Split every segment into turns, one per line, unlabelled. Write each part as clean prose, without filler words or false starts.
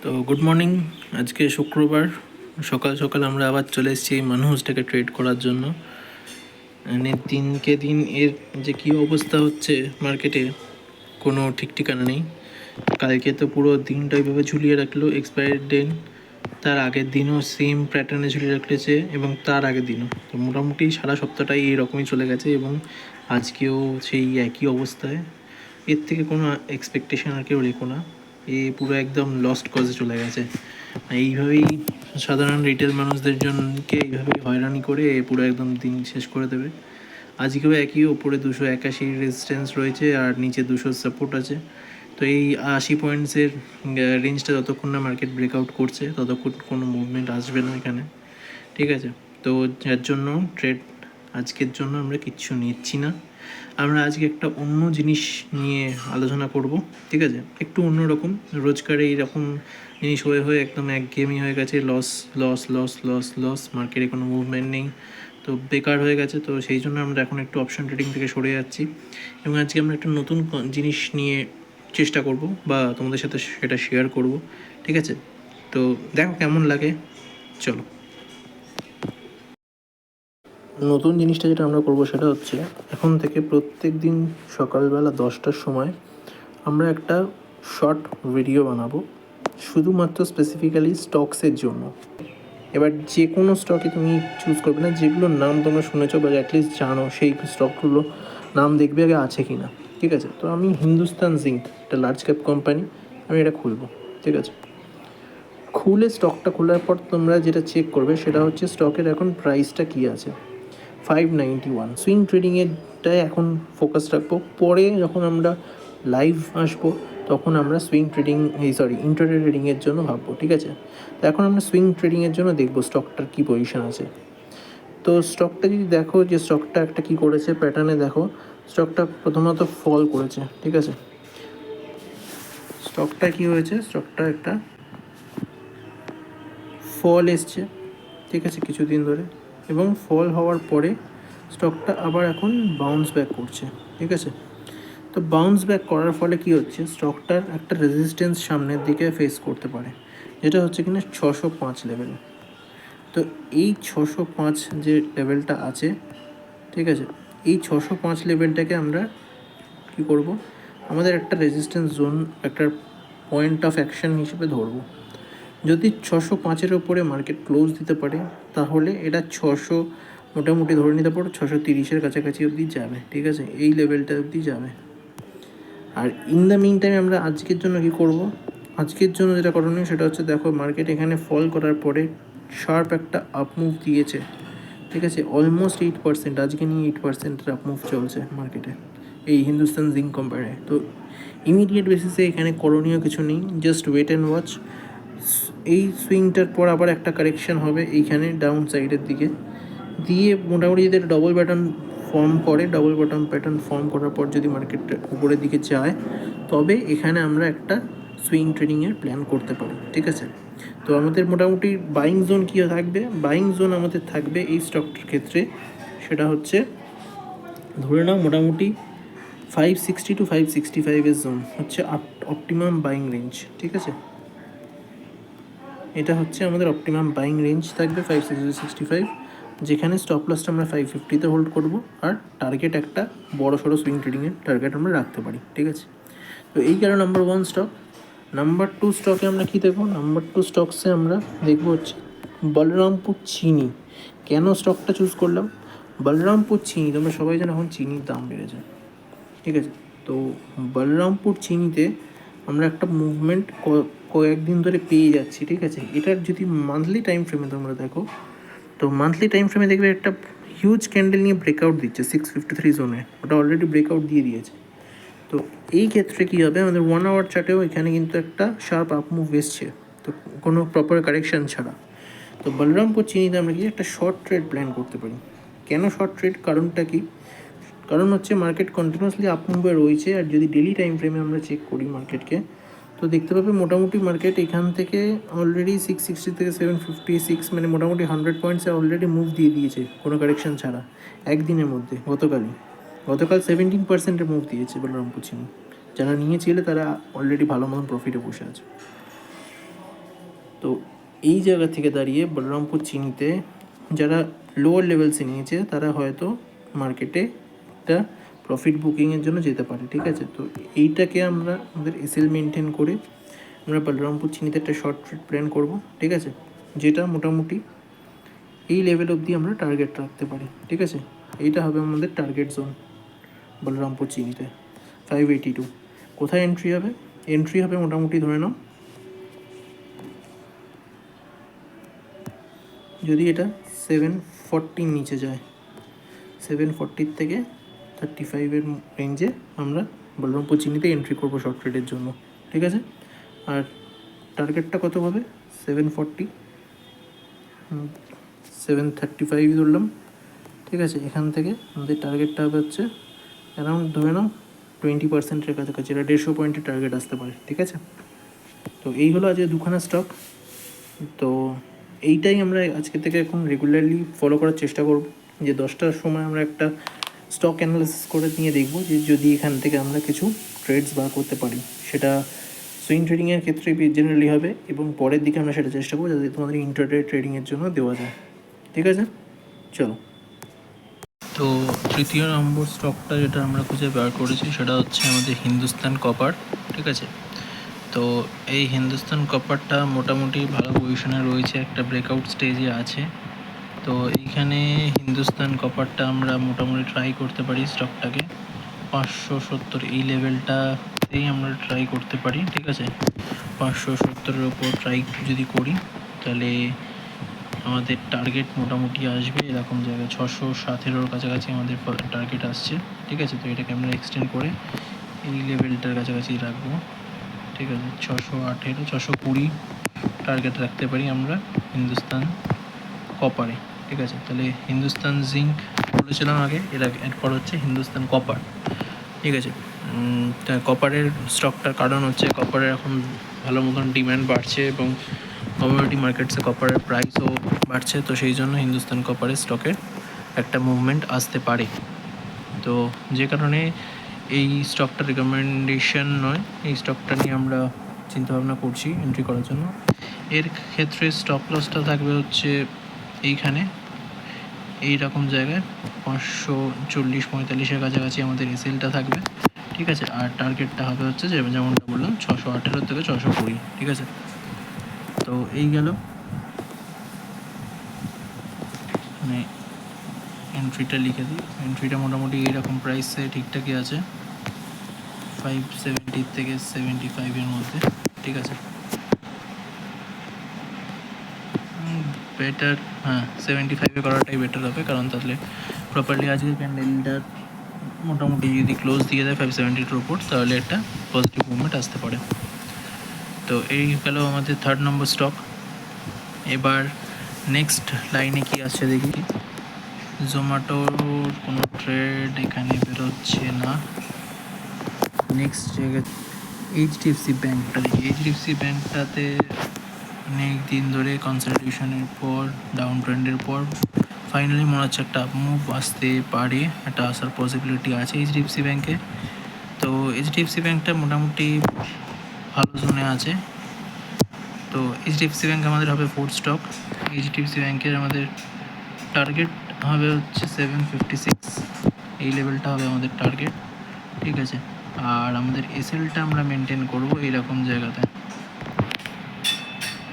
তো good morning. আজকে শুক্রবার সকাল সকাল আমরা আবার চলে এসেছি এই মানুষটাকে ট্রেড করার জন্য। মানে দিনকে দিন এর যে কী অবস্থা হচ্ছে মার্কেটে কোনো ঠিক ঠিকানা নেই। কালকে তো পুরো দিনটা এইভাবে ঝুলিয়ে রাখলো, এক্সপায়ারি ডেট তার আগের দিনও সেম প্যাটার্নে ঝুলিয়ে রাখলেছে এবং তার আগের দিনও। তো মোটামুটি সারা সপ্তাহটাই এইরকমই চলে গেছে এবং আজকেও সেই একই অবস্থায়। এর থেকে কোনো এক্সপেকটেশন আর কেউ রেখো না, এ পুরো একদম লস্ট কজে চলে গেছে। এইভাবেই সাধারণ রিটেল মানুষদের জনকে এইভাবেই হয়রানি করে এ পুরো একদম দিন শেষ করে দেবে। আজকেও একই, ওপরে 281 রেজিস্ট্যান্স রয়েছে আর নিচে 200 সাপোর্ট আছে। তো এই 80 পয়েন্টসের রেঞ্জটা যতক্ষণ না মার্কেট ব্রেকআউট করছে ততক্ষণ কোনো মুভমেন্ট আসবে না এখানে, ঠিক আছে? তো যার জন্য ট্রেড আজকের জন্য আমরা কিচ্ছু নিচ্ছি না। আমরা আজকে একটা অন্য জিনিস নিয়ে আলোচনা করব, ঠিক আছে? একটু অন্যরকম। রোজকার এইরকম জিনিস হয়ে হয়ে একদম একঘেয়েমি হয়ে গেছে, loss loss loss loss loss, মার্কেটে কোনো মুভমেন্ট নেই, তো বেকার হয়ে গেছে। তো সেই জন্য আমরা এখন একটু অপশন ট্রেডিং থেকে সরে যাচ্ছি এবং আজকে আমরা একটা নতুন জিনিস নিয়ে চেষ্টা করব বা তোমাদের সাথে সেটা শেয়ার করব, ঠিক আছে? তো দেখো কেমন লাগে, চলো। নতুন জিনিসটা যেটা আমরা করবো সেটা হচ্ছে এখন থেকে প্রত্যেক দিন সকালবেলা 10টার সময় আমরা একটা শর্ট ভিডিও বানাবো শুধুমাত্র স্পেসিফিক্যালি স্টকসের জন্য। এবার যে কোনো স্টকে তুমি চুজ করবে না, যেগুলোর নাম তোমরা শুনেছো বা অ্যাটলিস্ট জানো সেই স্টকগুলো নাম দেখবে আগে আছে কি না, ঠিক আছে? তো আমি হিন্দুস্তান জিঙ্ক, একটা লার্জ ক্যাপ কোম্পানি, আমি এটা খুলবো, ঠিক আছে? খুলে স্টকটা খোলার পর তোমরা যেটা চেক করবে সেটা হচ্ছে স্টকের এখন প্রাইসটা কী আছে। 591 সুইং ট্রেডিংয়েরটায় এখন ফোকাস রাখবো। পরে যখন আমরা লাইভ আসবো তখন আমরা সুইং ট্রেডিং ইন্ট্রাডে ট্রেডিংয়ের জন্য ভাববো, ঠিক আছে? তো এখন আমরা সুইং ট্রেডিংয়ের জন্য দেখবো স্টকটার কী পজিশন আছে। তো স্টকটা যদি দেখো যে স্টকটা একটা কী করেছে প্যাটার্নে, দেখো স্টকটা প্রথমত ফল করেছে, ঠিক আছে? স্টকটা কী হয়েছে, স্টকটা একটা ফল এসছে, ঠিক আছে, কিছুদিন ধরে, এবং ফল হওয়ার পরে স্টকটা আবার এখন বাউন্স ব্যাক করছে, ঠিক আছে? তো বাউন্স ব্যাক করার ফলে কী হচ্ছে, স্টকটার একটা রেজিস্ট্যান্স সামনের দিকে ফেস করতে পারে, যেটা হচ্ছে কিনা 605 লেভেল। তো এই 605 যে লেভেলটা আছে, ঠিক আছে, এই 605 লেভেলটাকে আমরা কী করব, আমাদের একটা রেজিস্ট্যান্স জোন, একটা পয়েন্ট অফ অ্যাকশন হিসেবে ধরবো। যদি 605-এর ওপরে মার্কেট ক্লোজ দিতে পারে তাহলে এটা 600 মোটামুটি ধরে নিতে পারো 630-এর কাছাকাছি অবধি যাবে, ঠিক আছে? এই লেভেলটা অবধি যাবে। আর ইন দ্য মিন টাইম আমরা আজকের জন্য কী করব, আজকের জন্য যেটা করণীয় সেটা হচ্ছে, দেখো মার্কেট এখানে ফল করার পরে শার্প একটা আপ মুভ দিয়েছে, ঠিক আছে? অলমোস্ট 8%, আজকে নিয়ে 8%-এর আপ মুভ চলছে মার্কেটে এই হিন্দুস্তান জিঙ্ক কোম্পানিতে। তো ইমিডিয়েট বেসিসে এখানে করণীয় কিছু নেই, জাস্ট ওয়েট অ্যান্ড ওয়াচ। এই সুইংটার পর আবার একটা কারেকশান হবে এইখানে ডাউন সাইডের দিকে দিয়ে, মোটামুটি যদি একটা ডবল প্যাটার্ন ফর্ম করে, ডবল বটম প্যাটার্ন ফর্ম করার পর যদি মার্কেটটা উপরের দিকে যায় তবে এখানে আমরা একটা সুইং ট্রেডিংয়ের প্ল্যান করতে পারি, ঠিক আছে? তো আমাদের মোটামুটি বাইং জোন কী থাকবে, বাইং জোন আমাদের থাকবে এই স্টকটার ক্ষেত্রে, সেটা হচ্ছে ধরে নাও মোটামুটি 560 to 565-এর জোন হচ্ছে অপটিমাম বাইং রেঞ্জ, ঠিক আছে? এটা হচ্ছে আমাদের অপটিমাম বাইং রেঞ্জ থাকবে 565, যেখানে স্টপ লসটা আমরা 550-তে হোল্ড করব আর টার্গেট একটা বড় সড়ো সুইং ট্রেডিংয়ের টার্গেট আমরা রাখতে পারি, ঠিক আছে? তো এই গেল নাম্বার 1 স্টক। নাম্বার 2 স্টকে আমরা কী দেখবো, নাম্বার 2 স্টকসে আমরা দেখবো হচ্ছে বলরামপুর চিনি। কেন স্টকটা চুজ করলাম, বলরামপুর চিনি, তোমরা সবাই জানো এখন চিনির দাম বেড়েছে, ঠিক আছে? তো বলরামপুর চিনিতে আমরা একটা মুভমেন্ট কয়েকদিন ধরে পেয়ে যাচ্ছি, ঠিক আছে? এটার যদি মান্থলি টাইম ফ্রেমে তোমরা দেখো, তো মান্থলি টাইম ফ্রেমে দেখবে একটা হিউজ ক্যান্ডেল নিয়ে ব্রেকআউট দিচ্ছে 653 জোনে, ওটা অলরেডি ব্রেকআউট দিয়ে দিয়েছে। তো এই ক্ষেত্রে কী হবে, আমাদের 1 আওয়ার চার্টেও এখানে কিন্তু একটা শার্প আপ মুভ এসছে, তো কোনো প্রপার কারেকশান ছাড়া। তো বলরামপুর চিনিতে আমরা কি একটা শর্ট ট্রেড প্ল্যান করতে পারি। কেন শর্ট ট্রেড, কারণটা কি, কারণ হচ্ছে মার্কেট কন্টিনিউয়াসলি আপ মুভে রয়েছে, আর যদি ডেলি টাইম ফ্রেমে আমরা চেক করি মার্কেটকে তো দেখতে পাবে মোটামুটি মার্কেট এখান থেকে অলরেডি 660 থেকে 756, মানে মোটামুটি 100 পয়েন্টসে অলরেডি মুভ দিয়ে দিয়েছে কোনো কারেকশান ছাড়া একদিনের মধ্যে। গতকাল 17%-এর মুভ দিয়েছে বলরামপুর চিনি। যারা নিয়েছিল তারা অলরেডি ভালো মতন প্রফিটে বসে আছে। তো এই জায়গা থেকে দাঁড়িয়ে বলরামপুর চিনিতে যারা লোয়ার লেভেলসে নিয়েছে তারা হয়তো মার্কেটে একটা প্রফিট বুকিংয়ের জন্য যেতে পারে, ঠিক আছে। তো এইটাকে আমরা আমাদের এসএল মেনটেন করে আমরা বলরামপুর চিনিতে একটা শর্ট ট্রেড প্ল্যান করব, ঠিক আছে, যেটা মোটামুটি এই লেভেল অবধি আমরা টার্গেট রাখতে পারি, ঠিক আছে। এইটা হবে আমাদের টার্গেট জোন বলরামপুর চিনিতে 582। কোথায় এন্ট্রি হবে? এন্ট্রি হবে মোটামুটি ধরে নাও, যদি এটা 740 নিচে যায়, 740 থেকে 35-এর রেঞ্জে আমরা বলরামপুর চিনিতে এন্ট্রি করবো শর্ট ট্রেডের জন্য, ঠিক আছে। আর টার্গেটটা কত হবে? 740, 735 ধরলাম, ঠিক আছে। এখান থেকে আমাদের টার্গেটটা হবে হচ্ছে অ্যারাউন্ড ধরে নাও 20%-এর কাছাকাছি, এটা 150 পয়েন্টের টার্গেট আসতে পারে, ঠিক আছে। তো এই হলো আজকে দুখানা স্টক। তো এইটাই আমরা আজকে থেকে এখন রেগুলারলি ফলো করার চেষ্টা করব, যে 10টার সময় আমরা একটা স্টক অ্যানালিসিস করে নিয়ে দেখব যে যদি এখান থেকে আমরা কিছু ট্রেডস বার করতে পারি, সেটা সুইং ট্রেডিংয়ের ক্ষেত্রে জেনারেলি হবে, এবং পরের দিকে আমরা সেটা চেষ্টা করবো যাতে তোমাদের ইন্টারডে ট্রেডিংয়ের জন্য দেওয়া যায়, ঠিক আছে। চলো, তো তৃতীয় নম্বর স্টকটা যেটা আমরা খুঁজে বার করেছি সেটা হচ্ছে আমাদের হিন্দুস্তান কপার, ঠিক আছে। তো এই হিন্দুস্তান কপারটা মোটামুটি ভালো পজিশনে রয়েছে, একটা ব্রেকআউট স্টেজে আছে। তো এইখানে হিন্দুস্তান কপারটা আমরা মোটামুটি ট্রাই করতে পারি স্টকটাকে 570 এই লেভেলটাতেই আমরা ট্রাই করতে পারি, ঠিক আছে। 570-এর ওপর ট্রাই যদি করি তাহলে আমাদের টার্গেট মোটামুটি আসবে এরকম জায়গায় 617-এর কাছাকাছি আমাদের টার্গেট আসছে, ঠিক আছে। তো এটাকে আমরা এক্সটেন্ড করে এই লেভেলটার কাছাকাছি রাখবো, ঠিক আছে। 618, 620 টার্গেট রাখতে পারি আমরা হিন্দুস্তান কপারে, ঠিক আছে। তাহলে হিন্দুস্তান জিঙ্ক বলেছিলাম আগে, এরপর হচ্ছে হিন্দুস্তান কপার, ঠিক আছে। কপারের স্টকটার কারণ হচ্ছে কপারের এখন ভালো মতন ডিম্যান্ড বাড়ছে এবং কমোডিটি মার্কেটসে কপারের প্রাইসও বাড়ছে, তো সেই জন্য হিন্দুস্তান কপারের স্টকের একটা মুভমেন্ট আসতে পারে। তো যে কারণে এই স্টকটা রিকমেন্ডেশন নয়, এই স্টকটা নিয়ে আমরা চিন্তাভাবনা করছি এন্ট্রি করার জন্য। এর ক্ষেত্রে স্টপ লসটা থাকবে হচ্ছে এইখানে, এই রকম জায়গায় 540-45-এর কাছাকাছি আমাদের এসএলটা থাকবে, ঠিক আছে। আর টার্গেটটা হবে হচ্ছে যেমনটা বললাম 618 থেকে 620, ঠিক আছে। তো এই গেল মানে এন্ট্রিটা লিখে দিই। এন্ট্রিটা মোটামুটি এইরকম প্রাইসে ঠিকঠাকই আছে, 570 থেকে 75-এর মধ্যে, ঠিক আছে। বেটার, হ্যাঁ 75-এ করাটাই বেটার হবে, কারণ তাহলে প্রপারলি আজকের ক্যান্ডেলটার মোটামুটি যদি ক্লোজ দিয়ে দেয় 570-এর উপর তাহলে একটা পজিটিভ মুভমেন্ট আসতে পারে। তো এই গেল আমাদের 3rd নম্বর স্টক। এবার নেক্সট লাইনে কি আসছে দেখি। জোম্যাটোর কোনো ট্রেড এখানে বেরোচ্ছে না। নেক্সট জায়গায় এইচডিএফসি ব্যাঙ্কটা দেখি। এইচডিএফসি ব্যাঙ্কটাতে অনেক দিন ধরে কনসালটেশনের পর ডাউন ট্রেন্ডের পর ফাইনালি মনে হচ্ছে একটা মুভ আসতে পারে, একটা আসার পসিবিলিটি আছে এইচডিএফসি ব্যাঙ্কে। তো এইচডিএফসি ব্যাঙ্কটা মোটামুটি ভালো জোনে আছে। তো এইচডিএফসি ব্যাঙ্ক আমাদের হবে 4th স্টক। এইচডিএফসি ব্যাঙ্কের আমাদের টার্গেট হবে হচ্ছে 756, এই লেভেলটা হবে আমাদের টার্গেট, ঠিক আছে। আর আমাদের এসএলটা আমরা মেনটেন করবো এইরকম জায়গাতে,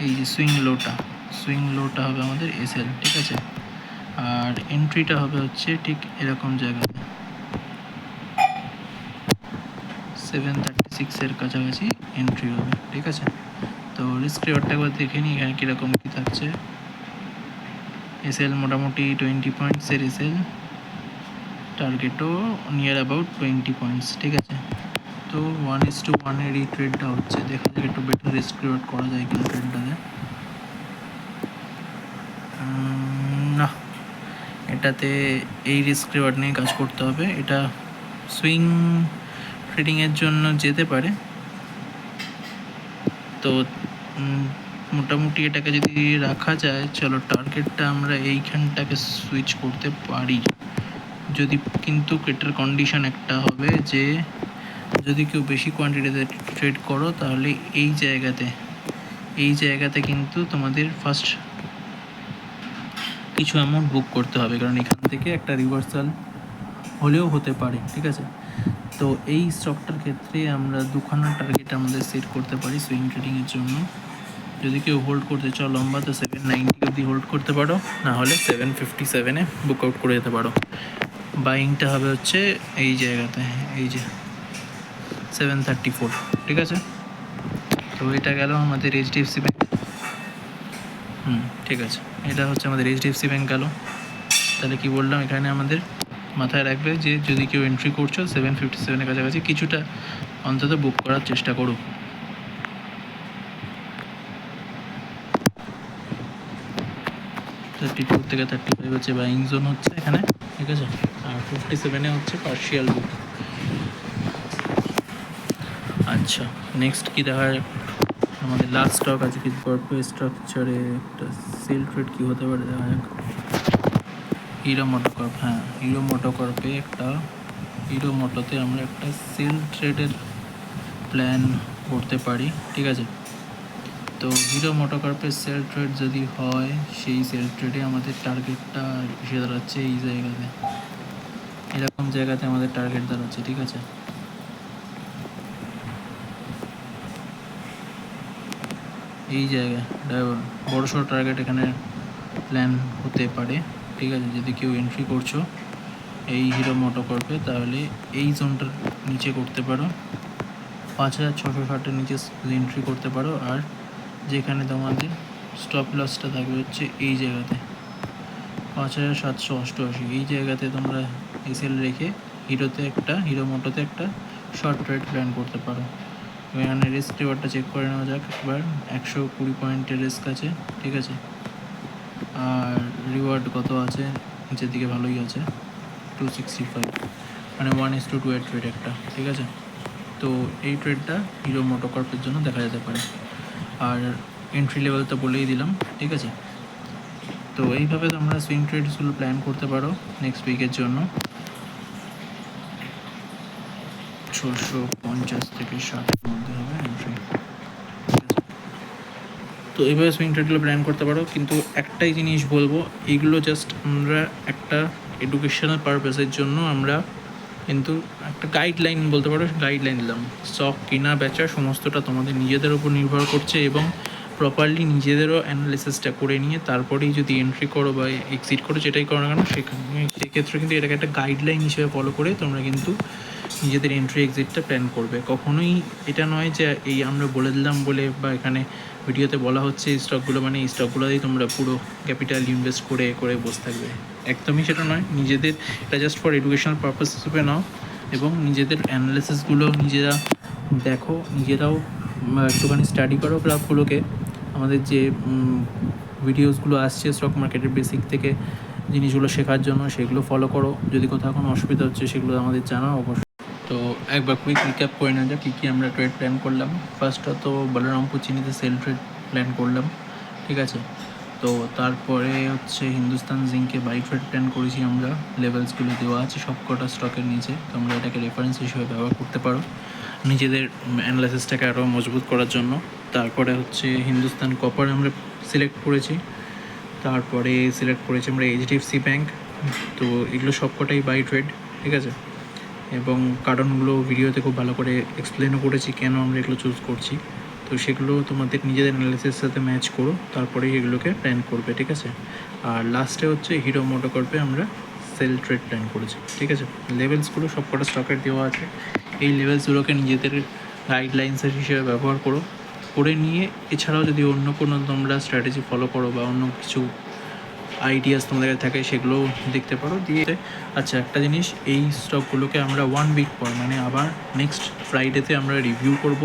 এই যে সুইং লোটা হবে আমাদের এসএল, ঠিক আছে। আর এন্ট্রিটা হবে হচ্ছে ঠিক এরকম জায়গাতে 736-এর কাছাকাছি এন্ট্রি হবে, ঠিক আছে। তো রিস্ক রিওয়ার্ডটা একবার দেখে নিই এখানে কীরকম কী থাকছে। এসএল মোটামুটি 20 পয়েন্টসের এসএল, টার্গেটও নিয়ার অ্যাবাউট 20 পয়েন্টস, ঠিক আছে। তো 1:1-এর এই ট্রেডটা হচ্ছে, দেখা যাক একটু বেটার রিস্ক রিওয়ার্ড করা যায় কিনা ট্রেডটাতে। না, এটাতে এই রিস্ক রিওয়ার্ড নিয়ে কাজ করতে হবে। এটা সুইং ট্রেডিংয়ের জন্য যেতে পারে। তো মোটামুটি এটাকে যদি রাখা যায়, চলো টার্গেটটা আমরা এইখানটাকে সুইচ করতে পারি যদি, কিন্তু এটার কন্ডিশন একটা হবে যে যদি কেউ বেশি কোয়ান্টিটিতে ট্রেড করো তাহলে এই জায়গাতে এই জায়গাতে কিন্তু তোমাদের ফার্স্ট কিছু অ্যামাউন্ট বুক করতে হবে, কারণ এখান থেকে একটা রিভার্সাল হলেও হতে পারে, ঠিক আছে। তো এই স্টকটার ক্ষেত্রে আমরা দুখানা টার্গেট আমাদের সেট করতে পারি সুইং ট্রেডিংয়ের জন্য। যদি কেউ হোল্ড করতে চাও লম্বা, তো 790 অবধি হোল্ড করতে পারো, না হলে 757-এ বুক আউট করে যেতে পারো। বাইংটা হবে হচ্ছে এই জায়গাতে, এই যে 734, ঠিক আছে। তো এটা গেল আমাদের এইচডিএফসি ব্যাঙ্ক। ঠিক আছে, এটা হচ্ছে আমাদের এইচডিএফসি ব্যাঙ্ক গেল। তাহলে কি বললাম, এখানে আমাদের মাথায় রাখবে যে যদি কেউ এন্ট্রি করছো 757-এর কাছাকাছি কিছুটা অন্তত বুক করার চেষ্টা করো। 32 থেকে 35 হচ্ছে বাইং জোন হচ্ছে এখানে, ঠিক আছে। আর 57-এ হচ্ছে পার্শিয়াল বুক। আচ্ছা, নেক্সট কি দেখা যায় আমাদের লাস্ট স্টক আছে কি কর্পোরেট স্ট্রাকচারে একটা সেল ট্রেড কী হতে পারে দেখা যাক। হিরো মোটোকর্প, হ্যাঁ হিরো মোটোকর্পে একটা, হিরো মোটোতে আমরা একটা সেল ট্রেডের প্ল্যান করতে পারি, ঠিক আছে। তো হিরো মোটোকর্পের সেল ট্রেড যদি হয়, সেই সেল ট্রেডে আমাদের টার্গেটটা এসে দাঁড়াচ্ছে এই জায়গাতে, এরকম জায়গাতে আমাদের টার্গেট দাঁড়াচ্ছে, ঠিক আছে। এই জায়গায় বড় সড়ো টার্গেট এখানে প্ল্যান হতে পারে, ঠিক আছে। যদি কেউ এন্ট্রি করছো এই হিরো মোটোকর্পে, তাহলে এই জোনটার নিচে করতে পারো, 5660-এর নিচে এন্ট্রি করতে পারো। আর যেখানে তোমাদের স্টপ লসটা থাকবে হচ্ছে এই জায়গাতে 5788, এই জায়গাতে তোমরা এসএল রেখে হিরোতে একটা, হিরো মোটোতে একটা শর্ট ট্রেড প্ল্যান করতে পারো। এখানে রিস্ক রিওয়ার্ডটা চেক করে নেওয়া যাক একবার। 120 পয়েন্টের রিস্ক আছে, ঠিক আছে। আর রিওয়ার্ড কত আছে, নিচের দিকে ভালোই আছে, 265, মানে 1:2 এর ট্রেড একটা, ঠিক আছে। তো এই ট্রেডটা হিরো মোটোকর্পের জন্য দেখা যেতে পারে। আর এন্ট্রি লেভেল তো বলেই দিলাম, ঠিক আছে। তো এইভাবে তোমরা সুইং ট্রেডসগুলো প্ল্যান করতে পারো নেক্সট উইকের জন্য। 650 থেকে 60-এর মধ্যে হবে এন্ট্রি, তো এইভাবে সুইং ট্রেডগুলো প্ল্যান করতে পারো। কিন্তু একটাই জিনিস বলবো, এইগুলো জাস্ট আমরা একটা এডুকেশনাল পারপাসের জন্য আমরা কিন্তু একটা গাইডলাইন বলতে পারো, গাইডলাইন দিলাম। স্টক কেনা বেচা সমস্তটা তোমাদের নিজেদের উপর নির্ভর করছে, এবং প্রপারলি নিজেদেরও অ্যানালিসিসটা করে নিয়ে তারপরেই যদি এন্ট্রি করো বা এক্সিট করো, যেটাই করো না কেন সেক্ষেত্রে কিন্তু এটাকে একটা গাইডলাইন হিসেবে ফলো করে তোমরা কিন্তু নিজেদের এন্ট্রি এক্সিটটা প্ল্যান করবে। কখনোই এটা নয় যে এই আমরা বলে দিলাম বলে, বা এখানে ভিডিওতে বলা হচ্ছে এই স্টকগুলো মানে এই স্টকগুলোতেই তোমরা পুরো ক্যাপিটাল ইনভেস্ট করে করে বসে থাকবে, একদমই সেটা নয়। নিজেদের এটা জাস্ট ফর এডুকেশনাল পারপাস হিসেবে নাও, এবং নিজেদের অ্যানালিসিসগুলো নিজেরা দেখো, নিজেরাও একটুখানি স্টাডি করো গ্রাফগুলোকে। আমাদের যে ভিডিওসগুলো আসছে স্টক মার্কেটের বেসিক থেকে জিনিসগুলো শেখার জন্য, সেগুলো ফলো করো। যদি কোথাও কোনো অসুবিধা হচ্ছে সেগুলো আমাদের জানাও অবশ্যই। তো একবার কুইক রিক্যাপ করে নেওয়া যাক কী আমরা ট্রেড প্ল্যান করলাম। ফার্স্টটা তো বলরামপুর চিনিতে সেল ট্রেড প্ল্যান করলাম, ঠিক আছে। তো তারপরে হচ্ছে হিন্দুস্তান জিঙ্কে বাই ট্রেড প্ল্যান করেছি আমরা, লেভেলসগুলো দেওয়া আছে সব কটা স্টকের নিচে, তোমরা এটাকে রেফারেন্স হিসেবে ব্যবহার করতে পারো নিজেদের অ্যানালাইসিসটাকে আরও মজবুত করার জন্য। তারপরে হচ্ছে হিন্দুস্তান কপার আমরা সিলেক্ট করেছি, তারপরে সিলেক্ট করেছি আমরা এইচডিএফসি ব্যাঙ্ক। তো এগুলো সবকটাই বাই ট্রেড, ঠিক আছে। এবং কারণগুলো ভিডিওতে খুব ভালো করে এক্সপ্লেনও করেছি কেন আমরা এগুলো চুজ করছি। তো সেগুলো তোমাদের নিজেদের অ্যানালিসিসের সাথে ম্যাচ করো, তারপরেই এগুলোকে প্ল্যান করবে, ঠিক আছে। আর লাস্টে হচ্ছে হিরো মোটোকর্পে আমরা সেল ট্রেড প্ল্যান করেছি, ঠিক আছে। লেভেলসগুলো সবকটা স্টকের দেওয়া আছে, এই লেভেলসগুলোকে নিজেদের গাইডলাইন্সের হিসেবে ব্যবহার করে নিয়ে, এছাড়াও যদি অন্য কোনো তোমরা স্ট্র্যাটেজি ফলো করো বা অন্য কিছু আইডিয়াস তোমাদের কাছে থাকে সেগুলোও দেখতে পারো দিয়ে। আচ্ছা, একটা জিনিস, এই স্টকগুলোকে আমরা 1 উইক পর মানে আবার নেক্সট ফ্রাইডেতে আমরা রিভিউ করব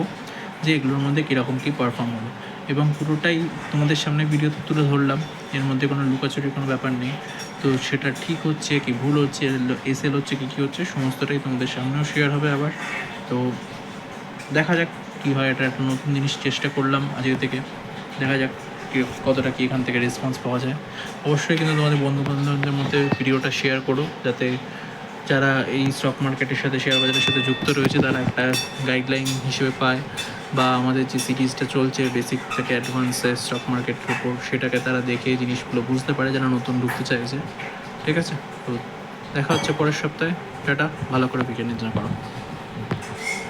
যে এগুলোর মধ্যে কীরকম কী পারফর্ম হলো, এবং পুরোটাই তোমাদের সামনে ভিডিওতে তুলে ধরলাম, এর মধ্যে কোনো লুকাচুরির কোনো ব্যাপার নেই। তো সেটা ঠিক হচ্ছে কি ভুল হচ্ছে, এসএল হচ্ছে কি কী হচ্ছে, সমস্তটাই তোমাদের সামনেও শেয়ার হবে আবার। তো দেখা যাক কী হয়, এটা একটা নতুন জিনিস চেষ্টা করলাম আজকে থেকে, দেখা যাক কতটা কি এখান থেকে রেসপন্স পাওয়া যায়। অবশ্যই কিন্তু তোমাদের বন্ধুবান্ধবদের মধ্যে ভিডিওটা শেয়ার করো, যাতে যারা এই স্টক মার্কেটের সাথে শেয়ার বাজারের সাথে যুক্ত রয়েছে তারা একটা গাইডলাইন হিসেবে পায়, বা আমাদের যে সিরিজটা চলছে বেসিক থেকে অ্যাডভান্সে স্টক মার্কেটের উপর, সেটাকে তারা দেখে জিনিসগুলো বুঝতে পারে যারা নতুন ঢুকতে চাইছে। ঠিক আছে, তো দেখা হচ্ছে পরের সপ্তাহে। টাটা, ভালো করে বিকেল নিদ্রা করো।